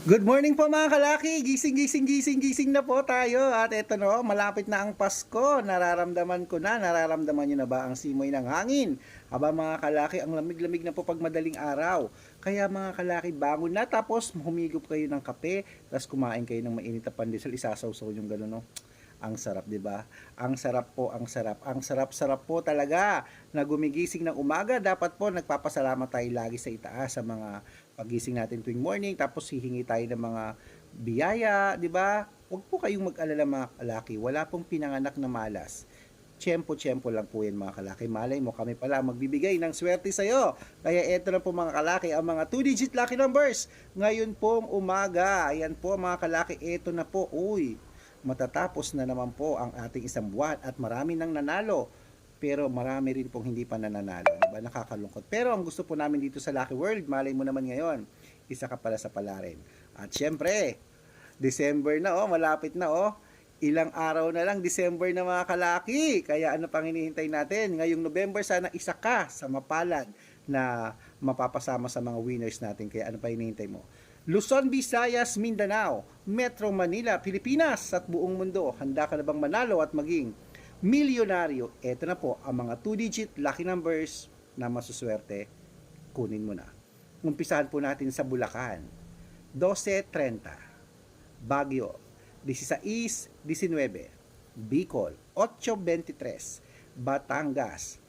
Good morning po mga kalaki! Gising na po tayo. At eto no, malapit na ang Pasko. Nararamdaman ko na, nararamdaman nyo na ba ang simoy ng hangin? Aba mga kalaki, ang lamig-lamig na po pag madaling araw. Kaya mga kalaki, bangon na tapos humigop kayo ng kape, tapos kumain kayo ng mainit na pandesal, isasawsaw yung gano'n no. Ang sarap, 'di ba? Ang sarap po, ang sarap. Ang sarap-sarap po talaga na gumigising ng umaga. Dapat po nagpapasalamat tayo lagi sa itaas sa mga pagising natin tuwing morning. Tapos hihingi tayo ng mga biyaya, 'di ba? Huwag po kayong mag-alala mga kalaki. Wala pong pinanganak na malas. Tiyempo-tiyempo lang po yan mga kalaki. Malay mo kami pala magbibigay ng swerte sa'yo. Kaya eto na po mga kalaki, ang mga 2-digit lucky numbers. Ngayon pong umaga, ayan po mga kalaki, eto na po. Uy, matatapos na naman po ang ating isang buwan at marami nang nanalo. Pero marami rin pong hindi pa nananalo. Diba? Nakakalungkot. Pero ang gusto po namin dito sa Lucky World, malay mo naman ngayon, isa ka pala sa palarin. At syempre, December na malapit na Ilang araw na lang, December na mga kalaki. Kaya ano pang hinihintay natin? Ngayong November, sana isa ka sa mapalad na mapapasama sa mga winners natin. Kaya ano pa hinihintay mo? Luzon, Visayas, Mindanao, Metro Manila, Pilipinas at buong mundo. Handa ka na bang manalo at maging milyonaryo? Ito na po ang mga 2-digit lucky numbers na masuswerte. Kunin mo na. Umpisahan po natin sa Bulacan. 12:30, Baguio 16:19, Bicol 8:23, Batangas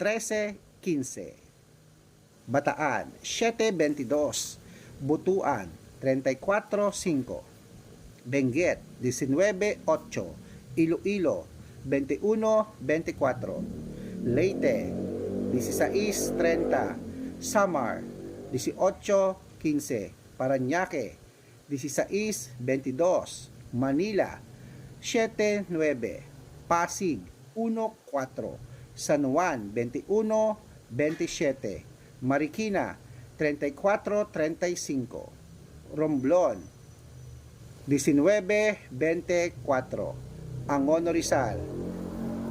13:15, Bataan 7:22, Butuan 34:5, Benguet 19:8, Iloilo 21:24, Leyte 16:30, Samar 18:15, Parañaque 16:22, Manila 7:9, Pasig 1:4, San Juan 21:27, Marikina 34:35, Romblon 19:24, Angono Rizal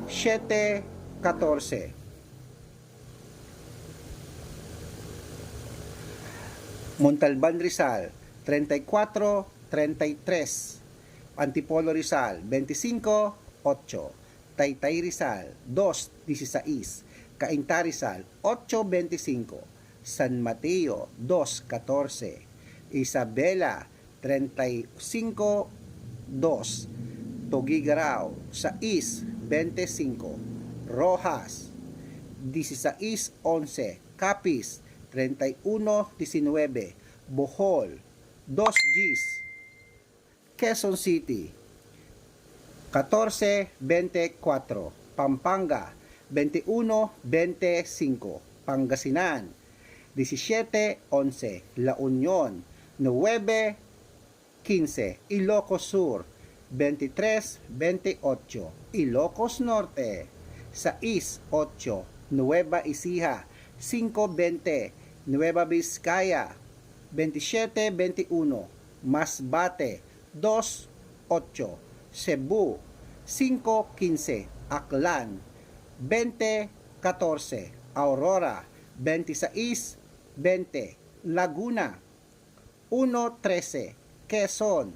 7:14, Montalban Rizal 34:33, Antipolo Rizal 25:8, Taytay Rizal 2:16, Cainta Rizal 8:25, San Mateo 2:14, Isabela 35:2, Tuguegarao 6:25, Rojas 16:11, Capiz 31:19, Bohol 2 Gs, Quezon City 14:24, Pampanga 21:25, Pangasinan 17:11, La Union 9:15, Ilocos Sur 23:28, Ilocos Norte 6:8, Nueva Ecija 5:20, Nueva Vizcaya 27:21, Masbate 2:8, Cebu 5:15, Aklan 20:14, Aurora 26:20, Laguna 1:13, Quezon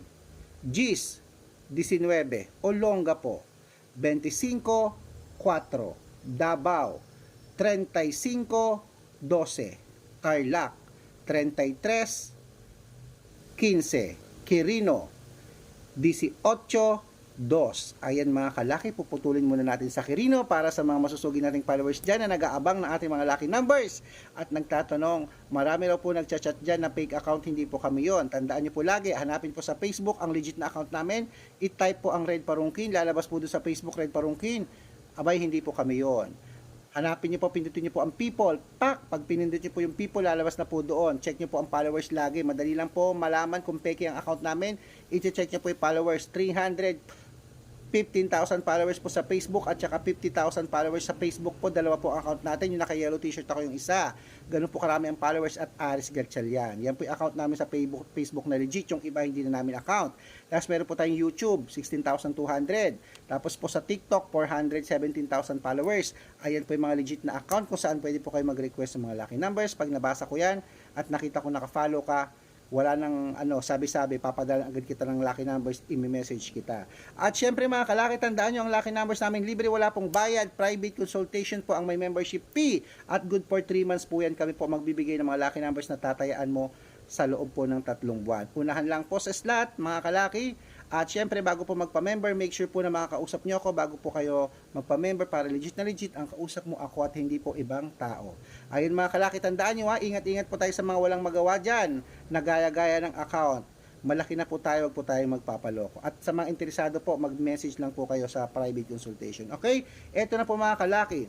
Gis 19, Olongapo 25:4, Davao 35:12, Tarlac 33:15, Quirino 18:2. Ayan mga kalaki, puputulin muna natin sa Quirino para sa mga masusugi nating followers dyan na nag-aabang ng ating mga lucky numbers at nagtatanong, marami raw po nagchat-chat dyan na fake account, hindi po kami yon. Tandaan nyo po lagi, hanapin po sa Facebook ang legit na account namin, i-type po ang Red Parungkin, lalabas po doon sa Facebook Red Parungkin. Abay, hindi po kami yon. Hanapin nyo po, pindutin nyo po ang people. Pag pinindot nyo po yung people, lalabas na po doon. Check nyo po ang followers lagi. Madali lang po malaman kung peke ang account namin. I-check nyo po yung followers. 15,000 followers po sa Facebook at saka 50,000 followers sa Facebook po. Dalawa po ang account natin. Yung naka-yellow t-shirt ako yung isa. Ganun po karami ang followers at Aris Gatchalian. Yan po yung account namin sa Facebook na legit. Yung iba hindi na namin account. Tapos meron po tayong YouTube, 16,200. Tapos po sa TikTok, 417,000 followers. Ayan po yung mga legit na account kung saan pwede po kayo mag-request ng mga lucky numbers. Pag nabasa ko yan at nakita ko naka-follow ka, wala nang sabi-sabi, papadala agad kita ng lucky numbers, i-message kita. At syempre mga kalaki, tandaan nyo ang lucky numbers namin libre, wala pong bayad, private consultation po ang may membership fee at good for 3 months po yan. Kami po magbibigay ng mga lucky numbers na tatayaan mo sa loob po ng 3 buwan. Unahan lang po sa slot mga kalaki. At syempre, bago po magpa-member, make sure po na makakausap nyo ako bago po kayo magpa-member para legit na legit ang kausap mo ako at hindi po ibang tao. Ayun mga kalaki, tandaan nyo ingat-ingat po tayo sa mga walang magawa dyan na gaya-gaya ng account. Malaki na po tayo, wag po tayo magpapaloko. At sa mga interesado po, mag-message lang po kayo sa private consultation. Okay? Eto na po mga kalaki.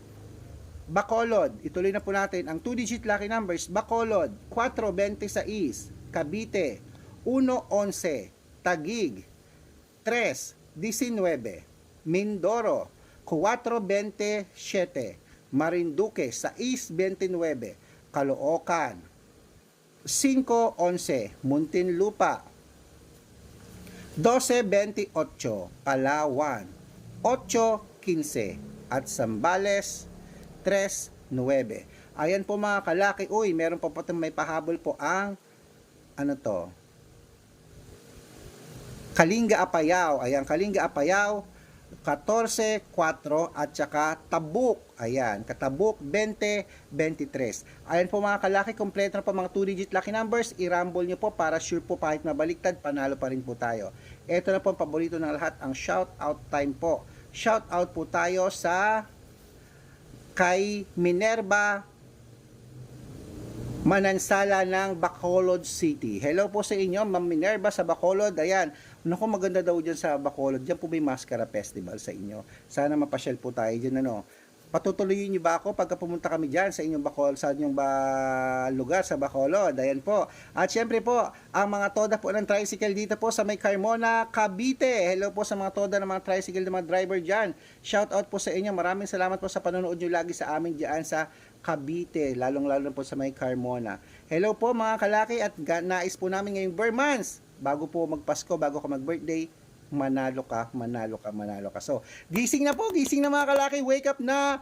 Bacolod, ituloy na po natin ang 2-digit lucky numbers. Bacolod, 426, Cavite, 111, Taguig, 3:19, Mindoro, 4:27, Marinduque, 6:29, Caloocan, 5:11, Muntinlupa, 12:28, Palawan, 8:15, at Zambales, 3:9. Ayan po mga kalaki. Uy, meron pa po may pahabol po ang Kalinga Apayao. Ayan, Kalinga Apayao, 14-4 at saka Tabuk. Ayan, Katabuk, 20-23. Ayan po mga kalaki, kompleto na po mga 2-digit lucky numbers. I-rumble nyo po para sure po kahit mabaliktad, panalo pa rin po tayo. Ito na po ang paborito ng lahat, ang shout out time po. Shout out po tayo sa kay Minerva Manansala ng Bacolod City. Hello po sa inyo, Ma'am Minerva sa Bacolod. Ayan, naku, maganda daw dyan sa Bacolod. Dyan po may Mascara Festival sa inyo. Sana mapasyal po tayo dyan, Patutuloyin niyo ba ako pagka pumunta kami dyan sa inyong sa inyong lugar sa Bacolod? Ayan po. At syempre po, ang mga toda po ng tricycle dito po sa may Carmona, Cavite. Hello po sa mga toda ng mga tricycle ng mga driver dyan. Shout out po sa inyo. Maraming salamat po sa panonood nyo lagi sa amin dyan sa Cavite, lalong-lalo po sa may Carmona. Hello po mga kalaki, at nais po namin ngayong Burmans, bago po magpasko, bago ka mag-birthday, manalo ka, manalo ka, manalo ka. So, gising na mga kalaki, wake up na,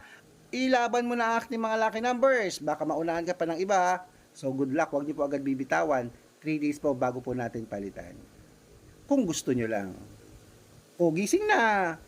ilaban mo na ang aking mga lucky numbers, baka maunahan ka pa ng iba. So, good luck, huwag niyo po agad bibitawan, 3 days po bago po natin palitan. Kung gusto nyo lang. O, gising na.